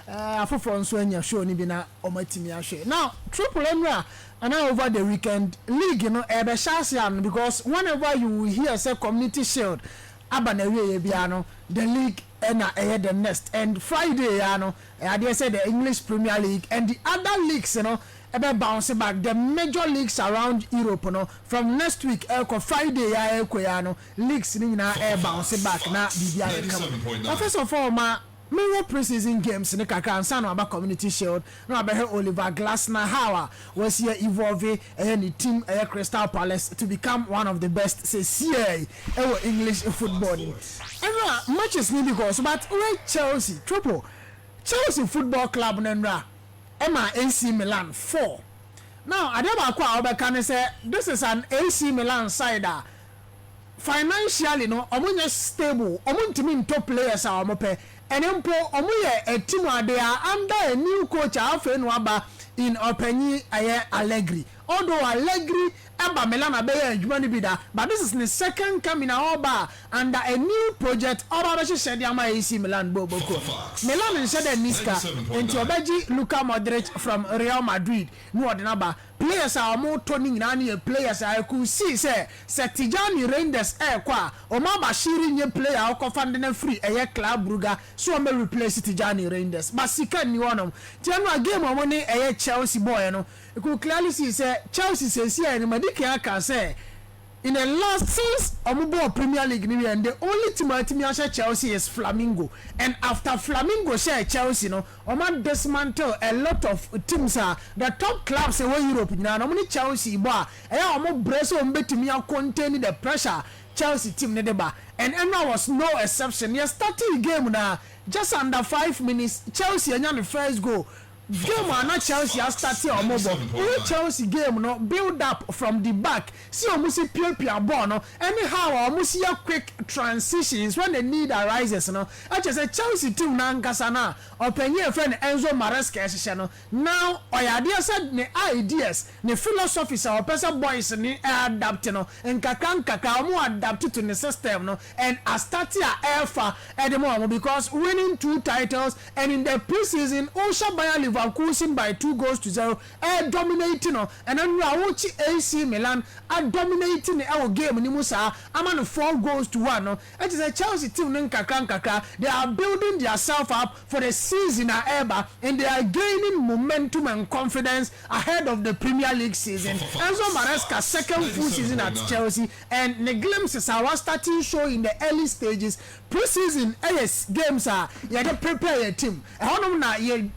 afofo nso anya show ni bi na omatimi ahwe now triple M and over the weekend league ebe shasian because whenever you hear say community shield abanawe bia no the league na the next and Friday they say the English Premier League and the other leagues ebe bounce back the major leagues around Europe from next week Friday leagues ni na bounce back na bibia come first of all Mirror preseason games in the Kakan about community shield. No, I heard Oliver Glasner how was here evolving any team Crystal Palace to become one of the best say English football. And matches need because but Chelsea triple Chelsea Football Club Nendra Emma AC Milan 4. Now I never can say this is an AC Milan side. Financially omunye stable omuntimi top players are omope enempo omuye a team where they are under a new coach afenwaba in Openyi Allegri although Allegri aba Milan abeye adwuma ni bida but this is the second coming oba under a new project oba be shede ama AC Milan boboko Milan said Niska enti obaji Luka Modric from Real Madrid no ordinaba players are more turning na players I could see say Tijani Reinders kwa o ma Bashiri nye player o ko fande free club Brugge so me replace Tijani Reinders but sika ni wonom tiano game o money Chelsea boy no you could clearly see say Chelsea says here in Madike can say in the last since Omubo Premier League and the only team I share Chelsea is Flamingo and after Flamingo share Chelsea Oman dismantle a lot of teams the top clubs in Europe now only Chelsea bar Omo brace on betimi contain the pressure Chelsea team nedeba and Emma was no exception. Yes, starting game now just under 5 minutes Chelsea and the first goal. Game na Chelsea has started on mobile. Chelsea game build up from the back. See almost pure ball anyhow almost see quick transitions when the need arises I just say Chelsea team na nkasa na openye friend Enzo Maresca now oyade said ne ideas ne philosophies our person boys ni adapt and kaka mo adapt to the system and as started alpha at the moment because winning 2 titles and in the preseason Osha Bayer Leverkusen by 2-0 dominating and then we are watching AC Milan are dominating our game ni musa among 4-1 it is a Chelsea team nkaka they are building themselves up for the season ever and they are gaining momentum and confidence ahead of the Premier League season. Enzo Maresca's second full season at Chelsea and the glimpses are starting show in the early stages preseason games you get prepare your team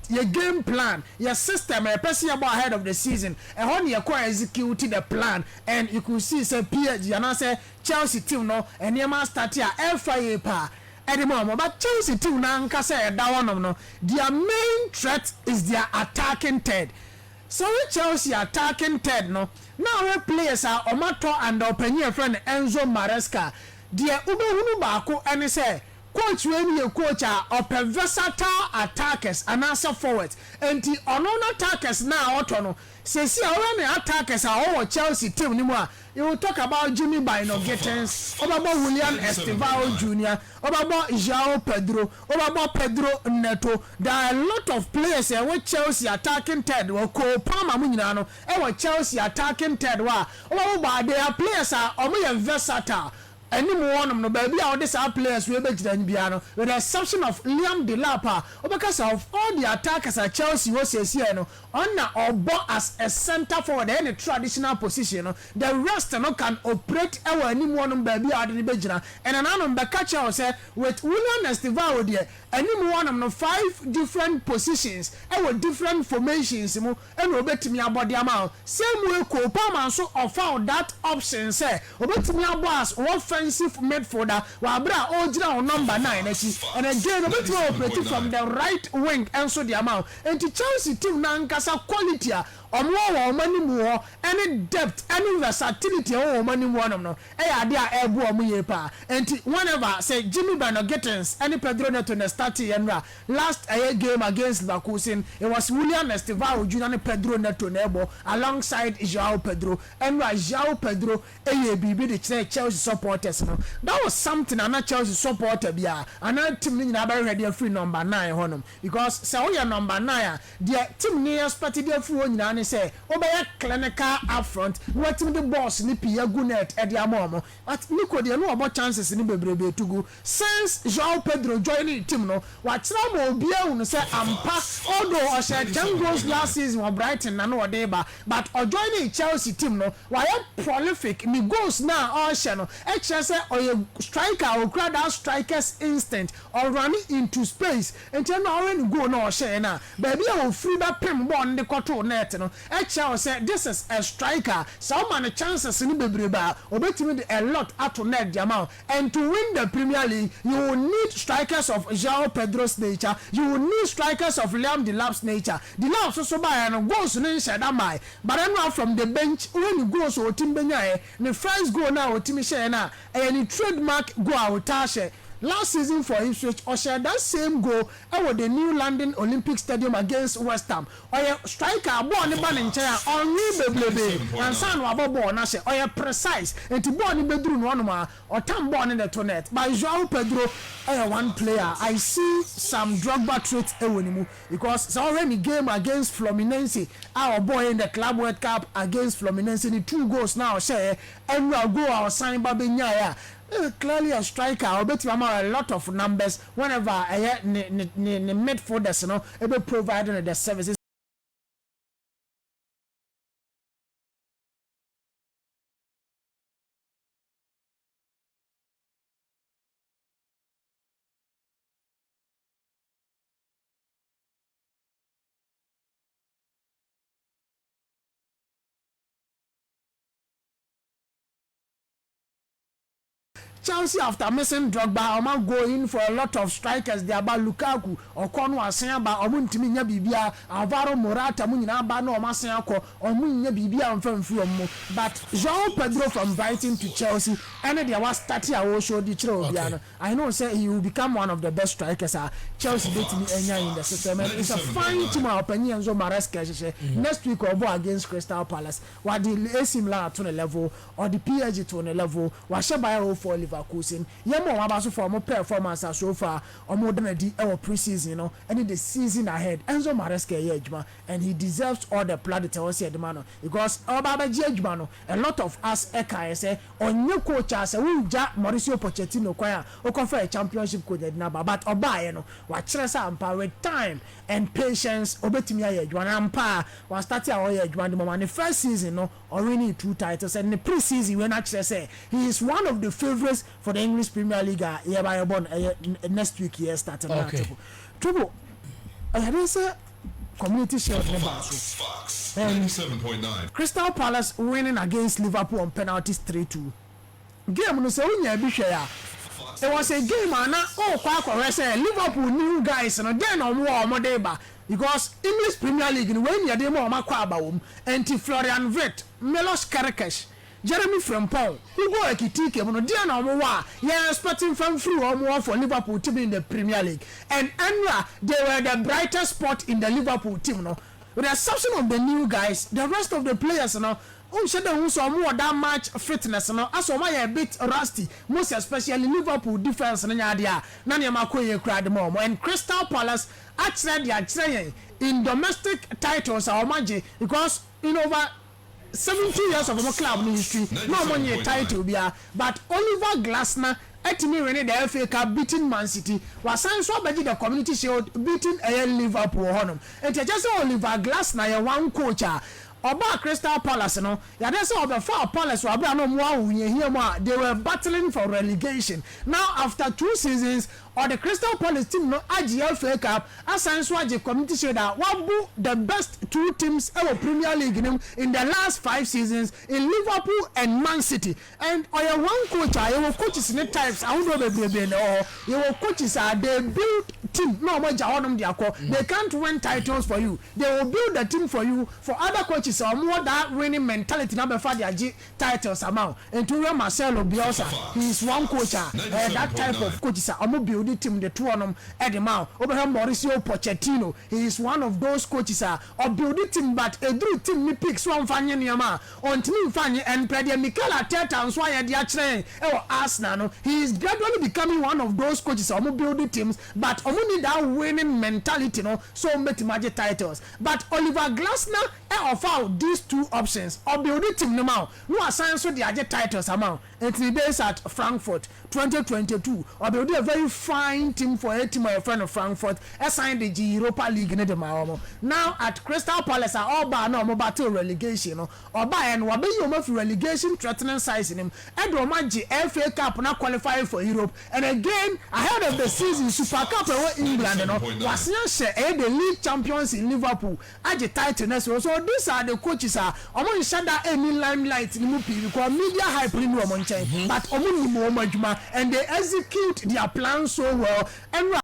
your game plan your system a person about ahead of the season and how you execute the plan and you could see say PSG and I say Chelsea team and you must start here FIA pa anymore but Chelsea team na nkasa that one their main threat is their attacking third so with Chelsea attacking third now we players are Omato and open friend Enzo Maresca their ubehunu baako and say coach when you coach are versatile attackers and answer forwards and the unknown attackers now autono say see when attackers are all Chelsea team anymore you will talk about Jimmy Bino Gittins about William Estevao Jr. about João Pedro about Pedro Neto. There are a lot of players with Chelsea attacking third or Cole Palmer Munano and Chelsea attacking third about their players are versatile. Any one of no baby out these players will be Biano with the exception of Liam Delapa because of all the attackers at Chelsea was here on or bought as a center forward any traditional position the rest can operate our any one baby out in the Bejana and another catcher say with William Estevao there any one of no 5 different positions and with different formations and we bet me about the amount same way Kopama so found that option say obet me about one offensive midfielder wabra ojira on number 9 and again obet me operate from the right wing and so the amount and the Chelsea team na nkasa quality omo mani mu any depth any versatility o mani mu no ade a ebu omo ye pa enti whenever say Jimmy Bano Gittins any Pedro Neto na start yenra last game against Leverkusen it was William Estevao Junior and Pedro Neto nebo alongside Joao Pedro and Joao Pedro bibi the Chelsea supporters no that was something and not Chelsea supporter bia and that team ni na be ready free number 9 honum because say we number 9 the team ni expect dey free nyina ni say obey clinical up front what team the boss ni pia gunet e dia momo but Nico dey no about chances ni bebrebe tugu since Joao Pedro joining team no what try mo bia unu say ampa although o say 10 goals last season for Brighton na no odeba but o joining Chelsea team no why prolific ni goals now all share no e say or striker or crowd out strikers instinct or running into space and tell no when go no share na baby o free that pem ball in the control net no e say this is a striker so man chances ni bebreba obetimi a lot at to net the amount and to win the Premier League you will need strikers of Joao Pedro's nature you will need strikers of Liam Delap's nature Delap so by and goals no share that my but then from the bench when you go so team benya the first goal now team share na and trademark go out tashe last season for Ipswich or share that same goal with the new London Olympic Stadium against West Ham or striker ball ni ban nchen on beblebe and san wa ball na she or precise and to ball ni bedru no no or tam ball in the tonet by Joao Pedro one player I see some Drogba traits ewonimu because it's already game against Fluminense our boy in the Club World Cup against Fluminense the 2 goals now share and we go our sign babenya ya clearly a striker or bet a lot of numbers whenever midfielders able providing the services Chelsea after missing Drogba am going for a lot of strikers they about Lukaku or Kono asen ba omuntimi nya bibia Alvaro Morata mu nyina ba na o masen akọ omu nya bibia mfamfi omu but Joao Pedro from Brighton to Chelsea and they was starting a show di kire obia no I know say he will become one of the best strikers Chelsea betimi enya in the system and it's a fine team opinion Enzo Maresca next week or against Crystal Palace what the AC Milan to the level or the PSG to the level what sheba for Leverkusen yemo abaso for more performance so far or more than a pre-season and the season ahead Enzo Maresca yejuma and he deserves all the plaudits I say the man because obaba jejuma a lot of us eka say on new coach as we ja Mauricio Pochettino kwaya o confer a championship coach na but oba what tresa ampa with time and patience obetimi yejuma ampa was starting our yejuma the moment the first season already 2 titles and the pre-season when actually say he is one of the favorites for the English Premier League hereby born next week here starting trouble I had say community shield number so 97.9 Crystal Palace winning against Liverpool on penalties 3-2 game no say unya bi hwe ya it was a game ana kwa say Liverpool new guys no then omo dey ba because English Premier League when you dey more makwa abawom anti Florian Wirtz Milos Kerkesh Jeremy Frimpong who go Ekitike no dia na omo wa you expecting from free omo for Liverpool to be in the Premier League and Enra they were the brightest spot in the Liverpool team with the exception of the new guys the rest of the players Shada so more that much fitness as a bit rusty most especially Liverpool defense na dia na ne makoye crowd more and Crystal Palace actually they are in domestic titles because in over 70 years of our club history no money title bia but Oliver Glasner Etimi winning the FA Cup beating Man City was signed so beji the Community Shield beating Liverpool honum and just Oliver Glasner one coach Oba Crystal Palace ya dey say Oba for Palace wa bra no mo ahunye here mo they were battling for relegation now after 2 seasons or the Crystal Palace team no AGL FA Cup asan so age community shield that one the best two teams ever Premier League in the last 5 seasons in Liverpool and Man City. And or one coach you coaches in the types I don't know or you coaches are they build team no much they can't win titles for you. They will build the team for you. For other coaches or more that winning mentality number for their titles amount. And to Marcelo Bielsa, he is one coach that type of coaches are build the team the two of them at the mount. Abraham Mauricio Pochettino, he is one of those coaches or build the team but a do team me picks one fanya niama on team fanya and President Mikel Arteta and Swaya Diachne or Arsenal. He is gradually becoming one of those coaches or build the teams but need that winning mentality so make magic titles. But Oliver Glasner offer these two options or build the team now. No assign so the other titles amount. And 3 days at Frankfurt 2022 or build a very fine team for a team of a friend of Frankfurt assign the Europa League in the Maomo. Now at Crystal Palace are all by no battle relegation or by and wabe you of relegation threatening size in him and Romanji FA Cup not qualifying for Europe. And again ahead of the season Super Cup England was the league champions in Liverpool at the title. So these are the coaches are almost shut down any limelight in movie because media hype in Roman chain, but and they execute their plans so well and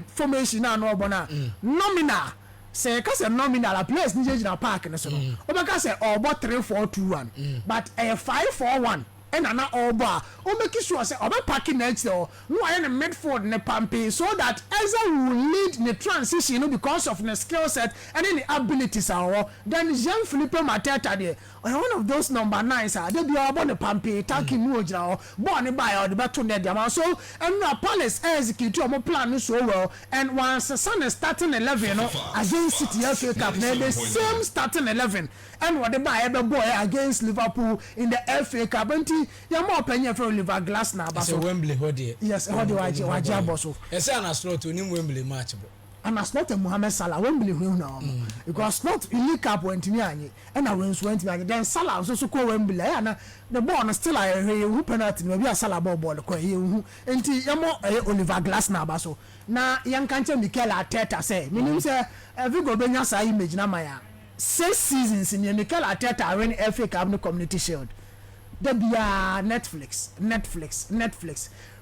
formation now no bona nominal say cause a nominal players ni na park no so no obeka say obo 3-4-2-1 but a 5-4-1 and na obo o make sure say obo parking next no I in midfield ne pampe so that Eza will lead the transition because of the skill set and the abilities are then Jean-Philippe Mateta there one of those number 9s they be about the pampe taking no jao born by or the battle there so and now Palace execute your plan so well and once the sun is starting 11 against City FA Cup the same starting 11 and what they buy every boy against Liverpool in the FA Cup and you're more penny for Oliver Glasner so Wembley hodi yes hodi waje boso ese na slot oni Wembley match bo and as not a Mohamed Salah Wembley who now because not in League Cup went me and I went me then Salah also call Wembley and the ball still I who penalty maybe a Salah ball ko you enti yamo Oliver Glasner baso na yan kanche Mikel Arteta say meaning say every go benya sa image na maya 6 seasons in Mikel Arteta win FA Cup no Community Shield there be Netflix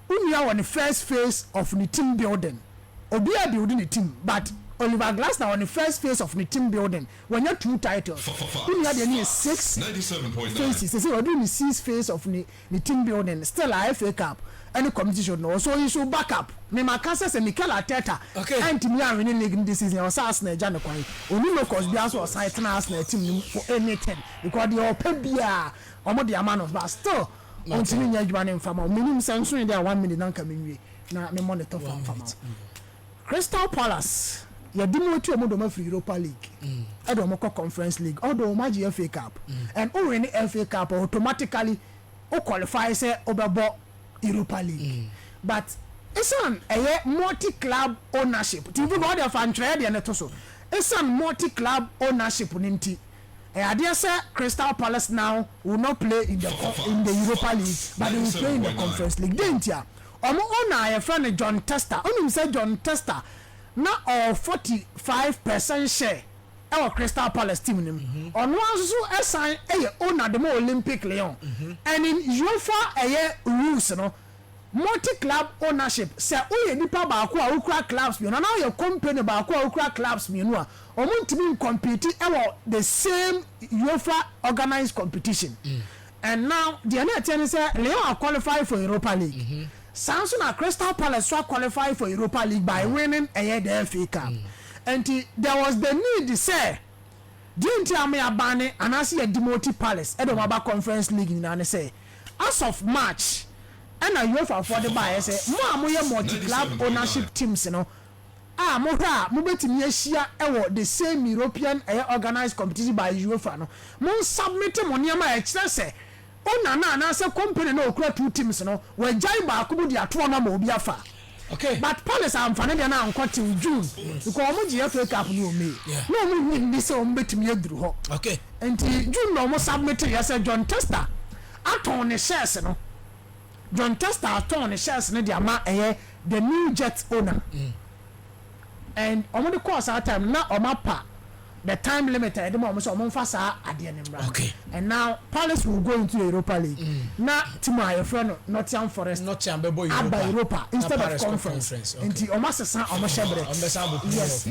we are on the first phase of the team building obi are building the team but Oliver Glasner on the first phase of the team building when you 2 titles we are the 6 phases so we're doing the 6th phase of the team building still a FA Cup any competition no so you should back up me makasa say Mikel Arteta and team are winning league this season or Arsenal jana kwan oni no cause bia so site na Arsenal team for anything because they all pay bia omo the amount but still until me adwuma ne mfama minimum sense in there 1 minute na nka menwie na me monitor fama Crystal Palace ya dimoti omo do ma free Europa League e do mo Conference League or do ma FA Cup and o win FA Cup automatically o qualify say obebo Europa League but it's an a multi-club ownership TV go there fan trade and to so it's a multi-club ownership ninti I dare say Crystal Palace now will not play in the Europa League but they will play in the Conference League didn't ya omo owner a friend John Tester onim say John Tester na 45% share our Crystal Palace team nim on one so assign owner the Olympic Lyon and in UEFA rules no multi-club ownership say oye nipa ba ko a ukra clubs me na now your company ba ko a ukra clubs me no a omo compete the same UEFA organized competition and now the other thing is Lyon are qualified for Europa League Samson and Crystal Palace were qualified for Europa League by winning the FA Cup and there was the need to say didn't me abane and I see a Dimoti Palace at the Conference League in say as of March and I UEFA for the buy say more multi-club ownership teams mo hwa mo betimi ahia ewo the same European organized competition by UEFA no mo submit mo niam e kire se ona na se company na okura two teams no we jai ba ko di ato na ma obi afa. Okay. But Palace am fane dia na anko till June because mo GFA FA Cup no me. No mo ni se o betimi aduru ho. Okay. Enti June no mo submit ya se John Tester aton ne shares no. John Tester aton ne shares ne dia ma the new jet owner. And omo the course at time na omapa the time limit e dem omo so omo fa sa ade ne mra. Okay. And now Palace will go into Europa League. Na team aye friend Nottingham Forest Nottingham bebo Europa instead na of conference. Okay. Nti omo sesa omo shebre. Yes.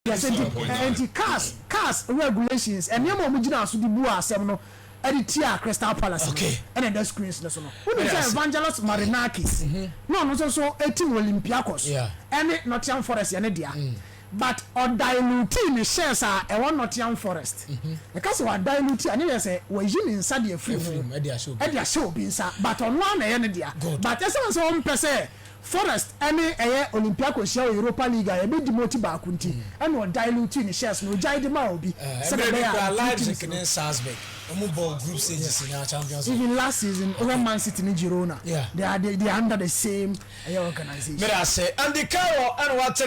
Yes, and cars regulations and yam omo gina so di bu asem no editia Crystal Palace. Okay. And the screens no so no. Who is Evangelos Marinakis? No so 18 Olympiacos. Yeah. And Nottingham Forest ya ne dia. But on diluting the shares are a one Nottingham Forest. Because we dilute and you say we yin inside the free Edia show be inside but on one e ne dia. But as one person Forest any Olympiacos share Europa League e be demote back nti and on diluting the shares no jai de ma obi. So they are live in Salzburg. Ball group stages in our Champions League. Even last season, over Man City in Girona, they are under the same organization. May I say, and the Carol and what's